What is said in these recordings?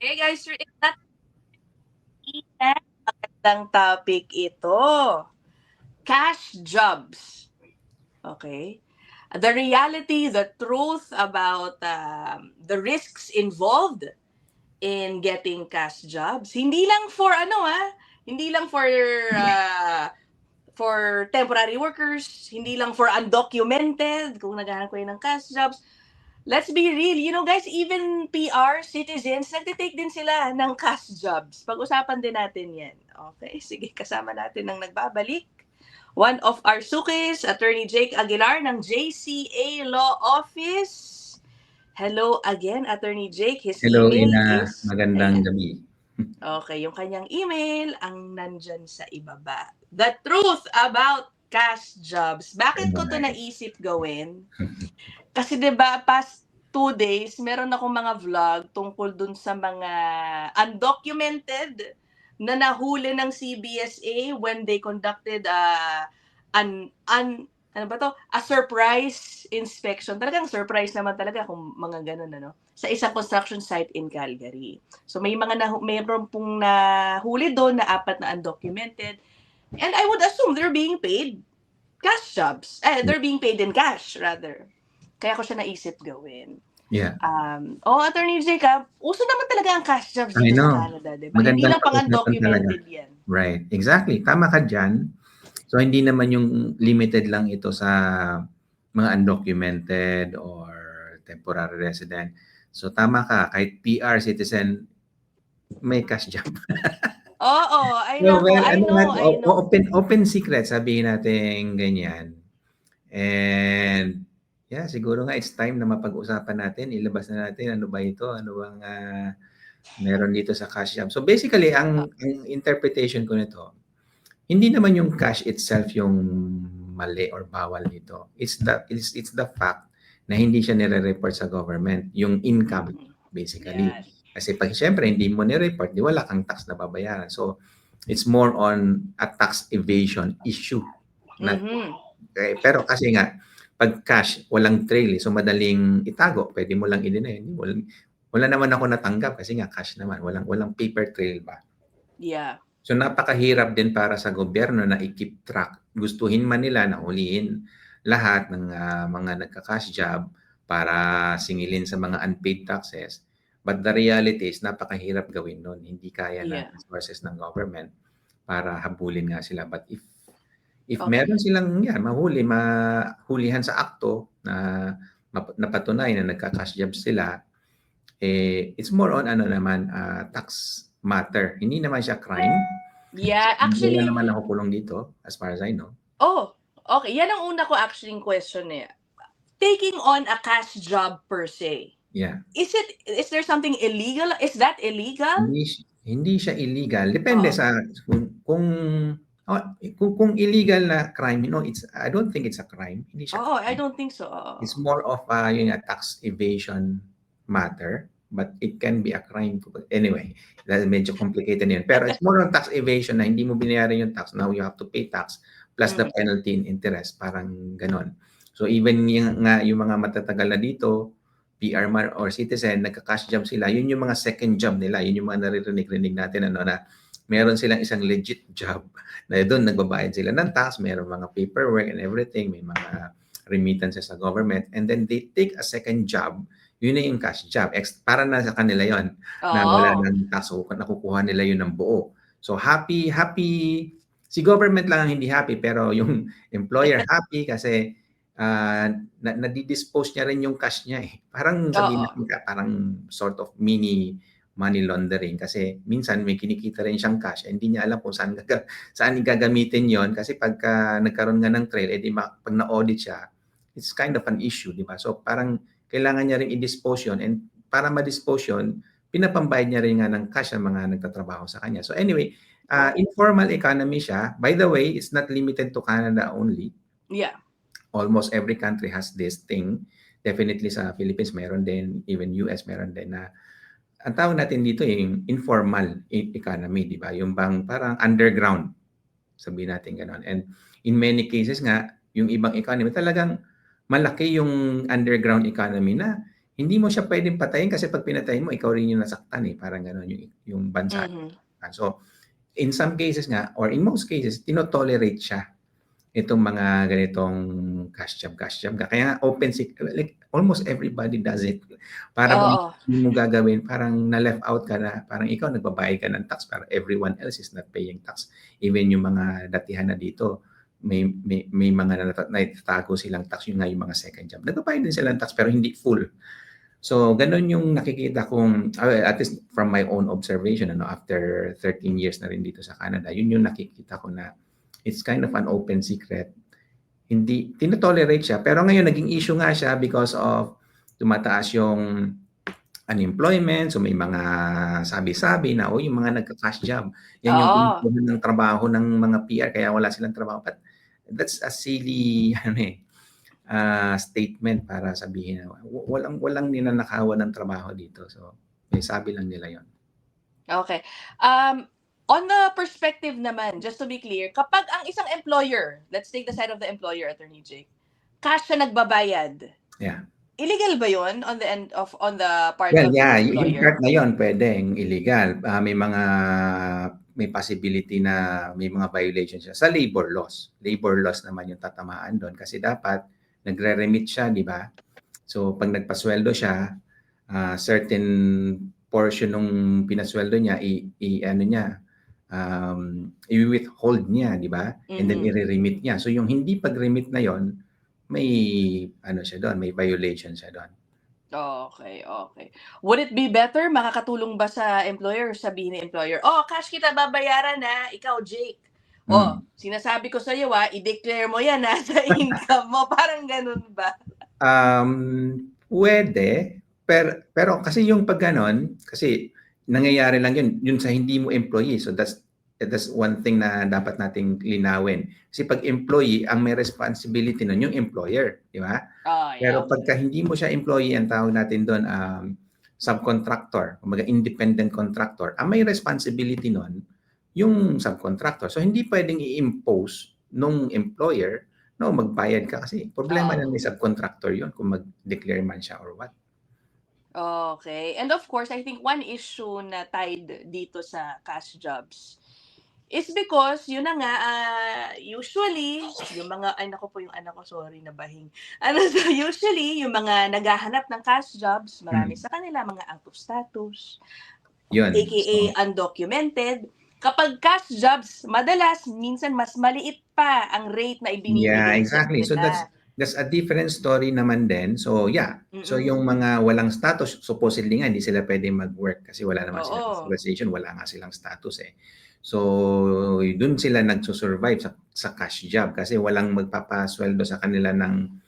Okay, guys, we're in that magandang topic ito. Cash jobs. Okay? The reality, the truth about the risks involved in getting cash jobs. Hindi lang for hindi lang for temporary workers, hindi lang for undocumented, kung naghahanap kayo ng cash jobs. Let's be real, guys, even PR citizens, nagtitake din sila ng cash jobs. Pag-usapan din natin yan. Okay, sige, kasama natin ang nagbabalik. One of our sukis, Attorney Jake Aguilar ng JCA Law Office. Hello again, Attorney Jake. His Hello, email Ina. is, Magandang ayan. gabi. Okay, yung kanyang email ang nandyan sa ibaba. The truth about cash jobs. Bakit ko to naisip gawin? Kasi 'di ba past 2 days meron akong mga vlog tungkol dun sa mga undocumented na nahuli ng CBSA when they conducted ano ba to? A surprise inspection. Talagang surprise naman talaga kung mga ganun sa isang construction site in Calgary. So may mayroon pong nahuli doon na 4 na undocumented, and I would assume they're being paid cash jobs. They're being paid in cash rather. Kaya ko siya naisip gawin. Yeah. Attorney Jacob, uso naman talaga ang cash jobs I dito sa know. Canada, di ba? Hindi Magandang lang pang pag-usapan talaga. undocumented yan. Right. Exactly. Tama ka dyan. So, hindi naman yung limited lang ito sa mga undocumented or temporary resident. So, tama ka. Kahit PR citizen, may cash job. Oo, ay So, nako, well, I know. open secret, sabihin natin ganyan. And yeah, siguro nga it's time na mapag-usapan natin, ilabas na natin ano ba ito, ano bang meron dito sa cash job. So basically, ang interpretation ko nito, hindi naman yung cash itself yung mali or bawal nito. It's the fact na hindi siya nire-report sa government, yung income basically. Yes. Kasi pag siyempre hindi mo nire-report, di wala kang tax na babayaran. So it's more on a tax evasion issue. Pero kasi nga, pag cash, walang trail. So madaling itago. Pwede mo lang i-deny. Wala naman ako natanggap kasi nga cash naman. Walang paper trail ba? Yeah. So napakahirap din para sa gobyerno na i-keep track. Gustuhin man nila na huliin lahat ng mga nagka-cash job para singilin sa mga unpaid taxes. But the reality is napakahirap gawin nun. Hindi kaya ng resources ng government para habulin nga sila. But if meron silang mahulihan sa akto na napatunay na nagka-cash job sila, it's more on tax matter. Hindi naman siya crime. Yeah, actually, wala naman ako kulong dito as far as I know. Oh, okay. Yan ang una ko actually question eh. Taking on a cash job per se. Yeah. Is there something illegal? Is that illegal? Hindi siya illegal. Depende sa kung illegal na crime, I don't think it's a crime. Hindi siya. I don't think so. It's more of a tax evasion matter, but it can be a crime. Anyway, that's medyo complicated yun. Pero it's more on tax evasion na hindi mo binayaran yung tax. Now you have to pay tax plus the penalty and interest. Parang ganon. So even yung mga matatagal na dito, PR man or citizen, nagka-cash job sila, yun yung mga second job nila. Yun yung mga naririnig natin na meron silang isang legit job na doon nagbabayad sila ng tax, meron mga paperwork and everything, may mga remittances sa government, and then they take a second job, yun na yung cash job. Para na sa kanila yon na wala ng tax, so nakukuha nila yun ng buo. So happy, si government lang ang hindi happy, pero yung employer happy kasi nadidispose niya rin yung cash niya eh. Parang sabihin natin parang sort of mini money laundering kasi minsan may kinikita rin siyang cash hindi niya alam kung saan gagamitin yon kasi pagka nagkaroon nga ng trail pag na-audit siya, it's kind of an issue, di ba? So parang kailangan niya rin i-dispose yun, and para ma-dispose yun, pinapambayad niya rin nga ng cash ang mga nagtatrabaho sa kanya. So anyway, informal economy siya. By the way, it's not limited to Canada only. Yeah. Almost every country has this thing. Definitely sa Philippines meron din, even US meron din na ang tawag natin dito yung informal economy, di ba? Yung bang parang underground, sabihin natin gano'n. And in many cases nga, yung ibang economy talagang malaki yung underground economy na hindi mo siya pwedeng patayin kasi pag pinatayin mo, ikaw rin yung nasaktan eh. Parang gano'n yung bansa. Mhm. So, in some cases nga, or in most cases, tinotolerate siya itong mga ganitong cash job. Kaya nga open like almost everybody does it. Para bang Oo. hindi mo gagawin, parang na-left out ka na, parang ikaw nagbabayad ka ng tax, pero everyone else is not paying tax. Even yung mga datihan na dito, may mga naitatago silang tax, yung nga yung mga second job. Nagbabayad din sila ng tax pero hindi full. So, ganun yung nakikita kong, at least from my own observation, after 13 years na rin dito sa Canada, yun yung nakikita ko na it's kind of an open secret. Hindi, tinotolerate siya. Pero ngayon, naging issue nga siya because of tumataas yung unemployment. So, may mga sabi-sabi na, yung mga nagka-cash job, yan yung Oo. pinupunan ng trabaho ng mga PR, kaya wala silang trabaho. But that's a silly, statement para sabihin na walang ninanakawan ng trabaho dito. So, may sabi lang nila yon. Okay. On the perspective naman, just to be clear, kapag ang isang employer, let's take the side of the employer, Attorney Jake, cash siya nagbabayad. Yeah. Illegal ba yon on the part Well, of the yeah, yung employer? part na yon pwedeng illegal. May possibility na may mga violations siya sa labor laws. Labor laws naman yung tatamaan doon kasi dapat nagre-remit siya, di ba? So, pag nagpasweldo siya, certain portion ng pinasweldo niya, i-withhold niya, di ba? And then i-remit niya. So, yung hindi pag-remit na yon, may siya doon, may violation siya doon. Okay. Would it be better, makakatulong ba sa employer, sabihin ni employer, cash kita babayaran na, ikaw Jake. Sinasabi ko sa'yo i-declare mo yan sa income mo. Parang ganun ba? Pwede, pero kasi yung pag ganon, kasi nangyayari lang yun sa hindi mo employee. So that's one thing na dapat nating linawin. Kasi pag employee, ang may responsibility nun yung employer, di ba? Pero pagka hindi mo siya employee, ang tawag natin doon, subcontractor, kumbaga independent contractor, ang may responsibility nun yung subcontractor. So hindi pwedeng i-impose nung employer no, magbayad ka kasi problema ng may subcontractor yun kung mag-declare man siya or what. Okay. And of course, I think one issue na tied dito sa cash jobs is because, yun na nga, usually, yung mga, ay naku po yung anak ko, sorry na bahing. Usually, yung mga naghahanap ng cash jobs, marami sa kanila, mga out of status, Yun. aka undocumented. Kapag cash jobs, madalas, minsan mas maliit pa ang rate na ibinibigay Yeah, exactly. So nila. that's a different story naman din. So yeah. So yung mga walang status, supposedly nga hindi sila pwedeng mag-work kasi wala naman silang authorization, wala nga silang status eh. So doon sila nagsusurvive sa cash job kasi walang magpapasweldo sa kanila ng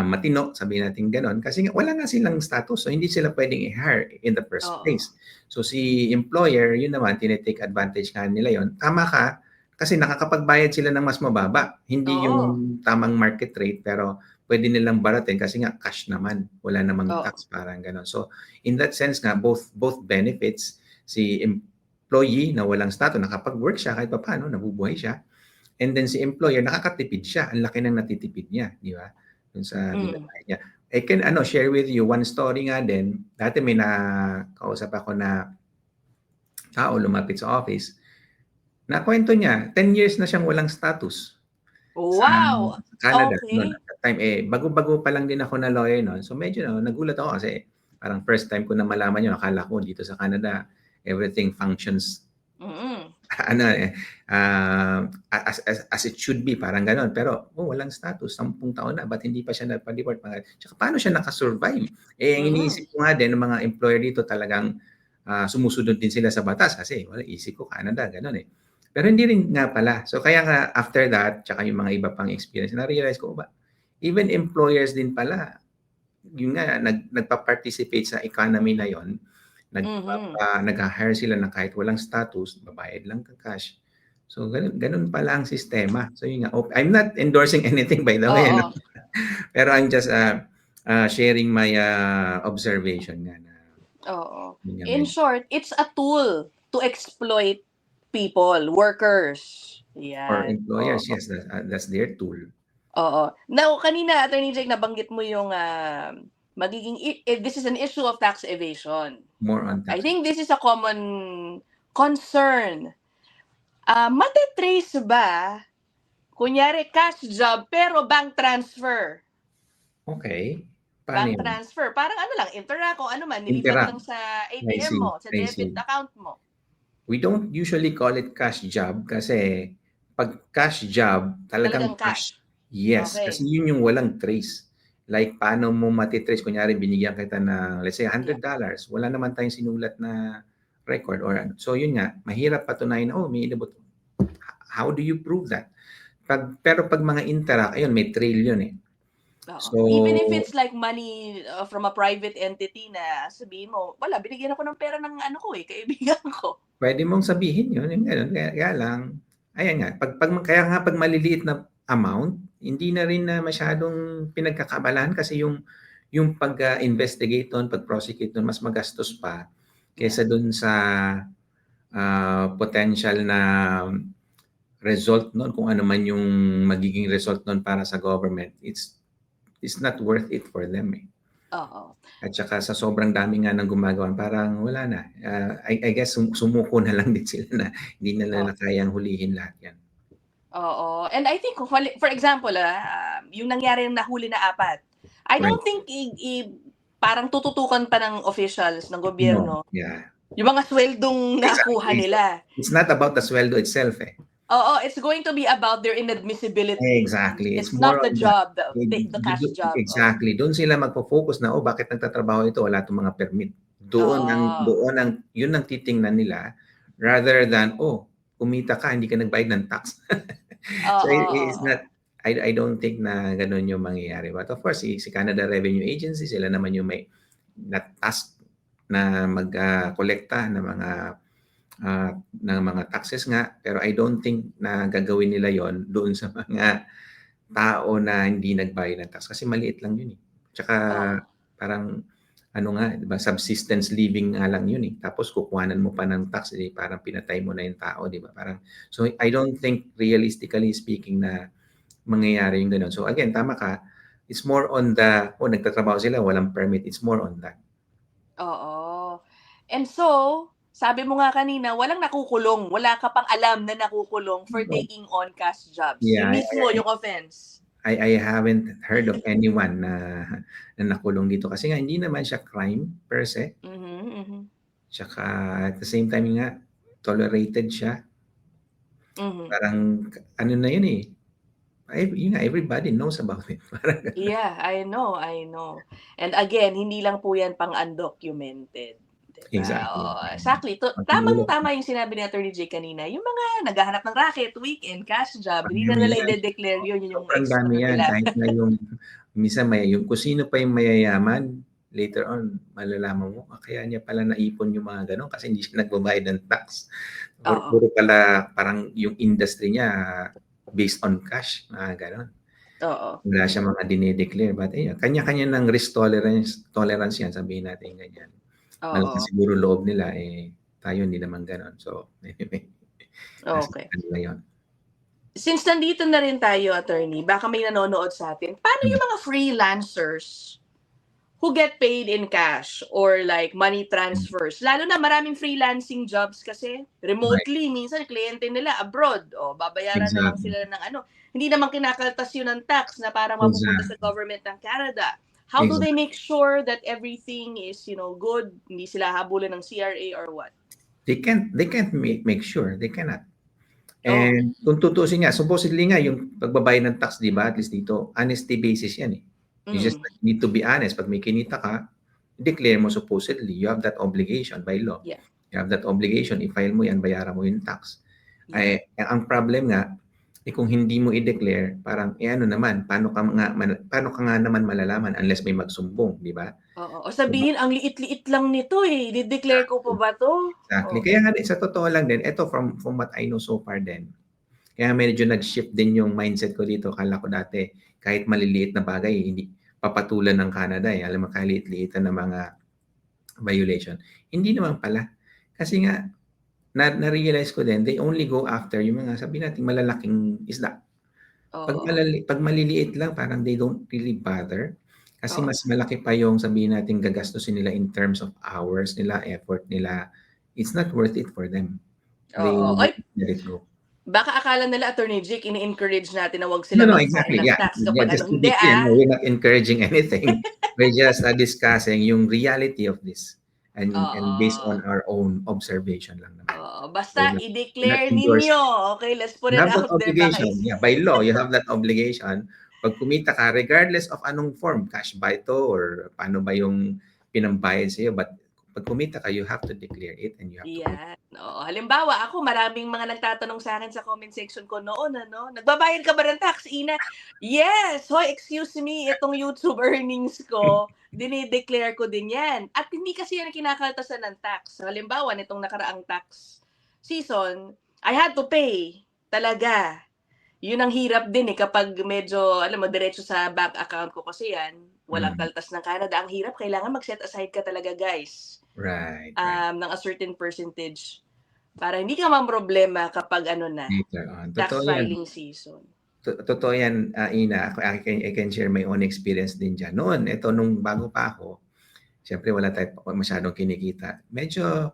matino, sabihin natin ganon, kasi wala nga silang status. So hindi sila pwedeng i-hire in the first place. So si employer, yun naman, tinitake advantage nga nila yon. Tama ka, kasi nakakapagbayad sila ng mas mababa. Hindi yung tamang market rate, pero pwede nilang baratin kasi nga cash naman. Wala namang tax, parang ganon. So in that sense nga, both benefits, si employee na walang status, nakapag-work siya kahit pa paano, nabubuhay siya. And then si employer, nakakatipid siya. Ang laki ng natitipid niya, di ba? Dun sa ginagawa niya. I can share with you one story nga din. Dati may nakausap ako na tao lumapit sa office. Nakwento niya, 10 years na siyang walang status. Wow! Sa Canada. Okay. Noon, at that time, bago-bago pa lang din ako na lawyer noon. So medyo nagulat ako kasi parang first time ko na malaman yun. Akala ko dito sa Canada, everything functions as it should be, parang gano'n. Pero walang status, 10 taon na, ba't hindi pa siya nagpa-deport? Tsaka paano siya nakasurvive? Ang iniisip ko nga din ng mga employer dito talagang sumusunod din sila sa batas kasi isip ko Canada, gano'n eh. Pero hindi rin nga pala. So kaya nga after that, tsaka yung mga iba pang experience, na-realize ko ba, even employers din pala, yun nga, nagpa-participate sa economy na yon. Nag-hire sila ng kahit walang status, babayad lang ka cash. So ganun pala ang sistema. So yun nga, I'm not endorsing anything by the way, no? Pero I'm just sharing my observation nga na. In short, it's a tool to exploit people, workers. Yan. Or employers, yes, that's their tool. Now, kanina, Attorney Jake, nabanggit mo yung this is an issue of tax evasion. More on I tax. think this is a common concern. Matitrace ba, kunyari cash job pero bank transfer? Okay. Paano Bank yun? transfer. Parang ano lang, Interac o ano man, nilipat Interac. lang sa I ATM see. mo, sa I debit see. account mo. We don't usually call it cash job kasi pag cash job, talagang Talagang cash. Yes, Okay. kasi yun yung walang trace. Like, paano mo matitrace? Kunyari, binigyan kita ng, let's say, $100. Wala naman tayong sinulat na record or ano. So, yun nga, mahirap patunayan, oh, may inabot. How do you prove that? Pero pag mga Interac, ayun, may trail yun eh. So, even if it's like money from a private entity na sabihin mo, wala, binigyan ako ng pera ng ano ko kaibigan ko. pwede mong sabihin yun, yung gano'n. Kaya lang, ayan nga, kaya nga pag maliliit na amount, hindi na rin na masyadong pinagkakabalahan kasi yung pag-investigate doon, pag-prosecute doon, mas magastos pa kaysa doon sa potential na result noon, kung ano man yung magiging result noon para sa government. It's not worth it for them eh. Oo. At saka sa sobrang dami nga ng gumagawa, parang wala na. I guess sumuko na lang din sila na hindi na nila kayang hulihin lahat yan. Oo. And I think, for example, yung nangyari yung nahuli na 4, I don't think parang tututukan pa ng officials ng gobyerno. No. Yeah. Yung mga sweldong nakuha nila. It's not about the sweldo itself eh. Oo, it's going to be about their inadmissibility. Exactly. It's not the job, the cash job. Exactly. Doon sila magpo-focus na, bakit nagtatrabaho ito? Wala itong mga permit. Yun ang titingnan nila rather than, kumita ka, hindi ka nagbayad ng tax. So it's not, I don't think na ganun yung mangyayari. But of course, si Canada Revenue Agency, sila naman yung may task na mag-kolekta ng mga taxes nga, pero I don't think na gagawin nila yon doon sa mga tao na hindi nagbayad ng tax kasi maliit lang yun eh. Tsaka parang diba, subsistence living nga lang yun eh. Tapos kukuhanan mo pa ng tax, parang pinatay mo na yung tao, diba? Parang, so I don't think realistically speaking na mangyayari yung ganun. So again, tama ka, it's more on the, nagtatrabaho sila, walang permit, it's more on that. Oo. And so, sabi mo nga kanina, walang nakukulong. Wala ka pang alam na nakukulong for taking on cash jobs. Yeah, Yun mismo yung offense. I haven't heard of anyone na nakulong dito kasi nga hindi naman siya crime per se. Tsaka at the same time nga, tolerated siya. Parang ano na yun eh. Everybody knows about it. Yeah, I know. And again, hindi lang po yan pang undocumented. Diba? Exactly. Tamang-tama yung sinabi ni Attorney Jay kanina. Yung mga naghahanap ng racket, weekend, cash job, hindi na nila i-declare yun yung extra dami yan. nila. Kahit na minsan kung sino pa yung mayayaman, later on, malalaman mo, kaya niya pala naipon yung mga gano'n kasi hindi siya nagbabayad ng tax. Puro pala parang yung industry niya based on cash, mga gano'n. Wala siya mga dinedeclare. But kanya-kanya ng risk tolerance yan, sabihin natin ganyan. Malakas siguro loob nila, tayo hindi naman gano'n. So, anyway. Okay. Ano yun? Since nandito na rin tayo, attorney, baka may nanonood sa atin, paano yung mga freelancers who get paid in cash or like money transfers? Lalo na maraming freelancing jobs kasi remotely, minsan kliyente nila abroad. Babayaran na lang sila ng hindi naman kinakaltas yun ng tax na para mapupunta sa government ng Canada. How do they make sure that everything is, good? Hindi sila habulin ng CRA or what? They can't make sure. They cannot. And kung tutusin nga, supposedly nga, yung pagbabayad ng tax, di ba, at least dito, honesty basis yan eh. You just need to be honest. Pag may kinita ka, declare mo supposedly. You have that obligation by law. Yeah. You have that obligation. I-file mo yan, bayaran mo yung tax. Ang problem nga, kung hindi mo i-declare, parang, ano naman, paano ka nga naman malalaman unless may magsumbong, di ba? O sabihin, ang liit-liit lang nito i-declare ko pa ba to? Exactly. Kaya nga, sa totoo lang din, ito from what I know so far din, kaya medyo nag-shift din yung mindset ko dito. Kala ko dati, kahit maliliit na bagay, hindi papatulan ng Canada. Alam mo, kaliit-liitan ng mga violation. Hindi naman pala. Kasi nga, na-realize ko din, they only go after yung mga, sabi natin, malalaking isda. Pag maliliit lang, parang they don't really bother. Kasi Oo. mas malaki pa yung sabihin natin gagastusin nila in terms of hours nila, effort nila. It's not worth it for them. They Oo. will Ay, let it go. baka akala nila Attorney Jake ini-encourage natin na 'wag No, sila no, mag-file exactly. ng Yeah. tax Yeah, kapag just ano. to Hindi, be clear, no, we're not encouraging anything. We're just discussing yung reality of this and based Oo. on our own observation lang naman. Oo. We're Basta not i-declare endorsing. ninyo. Okay, let's put You it have that out there, baka obligation. Yeah, by law, you have that obligation. Pag kumita ka, regardless of anong form, cash ba ito or paano ba yung pinambayad sa'yo, but pag kumita ka, you have to declare it and you have to pay. yan, oo. Halimbawa, ako maraming mga nagtatanong sa'kin sa comment section ko noon ano, "Nagbabayad ka ba ng tax, Ina?" Yes! "Hoy, excuse me, itong YouTube earnings ko, dine-declare ko din yan." At hindi kasi yan kinakaltasan ng tax. Halimbawa, nitong nakaraang tax season, I had to pay talaga. Yun ang hirap din, kapag medyo alam mo diretso sa bank account ko kasi yan, walang Mm. kaltas ng Canada. Ang hirap, kailangan mag-set aside ka talaga, guys, Right, right. ng a certain percentage para hindi ka mamroblema kapag ano na, Later on. Totoo tax yan. filing season. Totoo yan, Ina. I can share my own experience din dyan. Noon, ito, nung bago pa ako, siyempre wala tayong masyadong kinikita. Medyo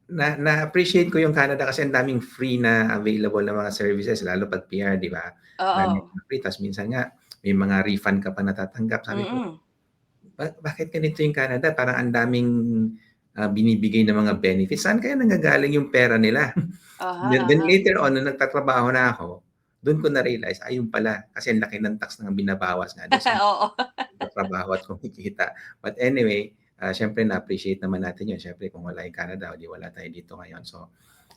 na-appreciate ko yung Canada kasi ang daming free na available na mga services, lalo pag PR, di ba? Daming Oo. free. Tapos minsan nga, may mga refund ka pa natatanggap. Sabi ko, Mm. bakit ganito yung Canada? Parang ang daming binibigay na mga benefits. Saan kaya nanggagaling yung pera nila? Aha, Then aha. later on, nung nagtatrabaho na ako, doon ko na-realize, ayun pala, kasi ang laki ng tax na binabawas nga doon sa Oo. nagtatrabaho at kumikita. But anyway, siyempre na-appreciate naman natin yun. Siyempre kung wala yung Canada, di wala tayo dito ngayon. So,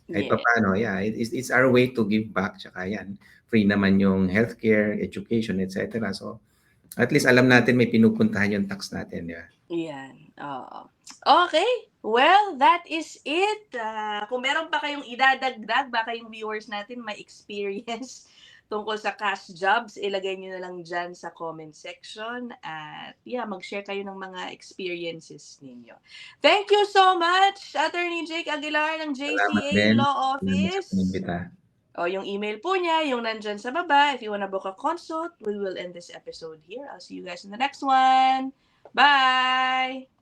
kahit pa Yeah. paano, yeah, it's our way to give back. Tsaka yan, free naman yung healthcare, education, etc. So, at least alam natin may pinupuntahan yung tax natin, di ba? Yan, oo. Okay, well, that is it. Kung meron pa kayong idadagdag, baka yung viewers natin may experience tungkol sa cash jobs, ilagay niyo na lang diyan sa comment section at yeah, mag-share kayo ng mga experiences ninyo. Thank you so much, Attorney Jake Aguilar ng Salamat JCA din. Law Salamat sa Office. panimbita. O, yung email po niya, yung nandyan sa baba. If you wanna book a consult, we will end this episode here. I'll see you guys in the next one. Bye!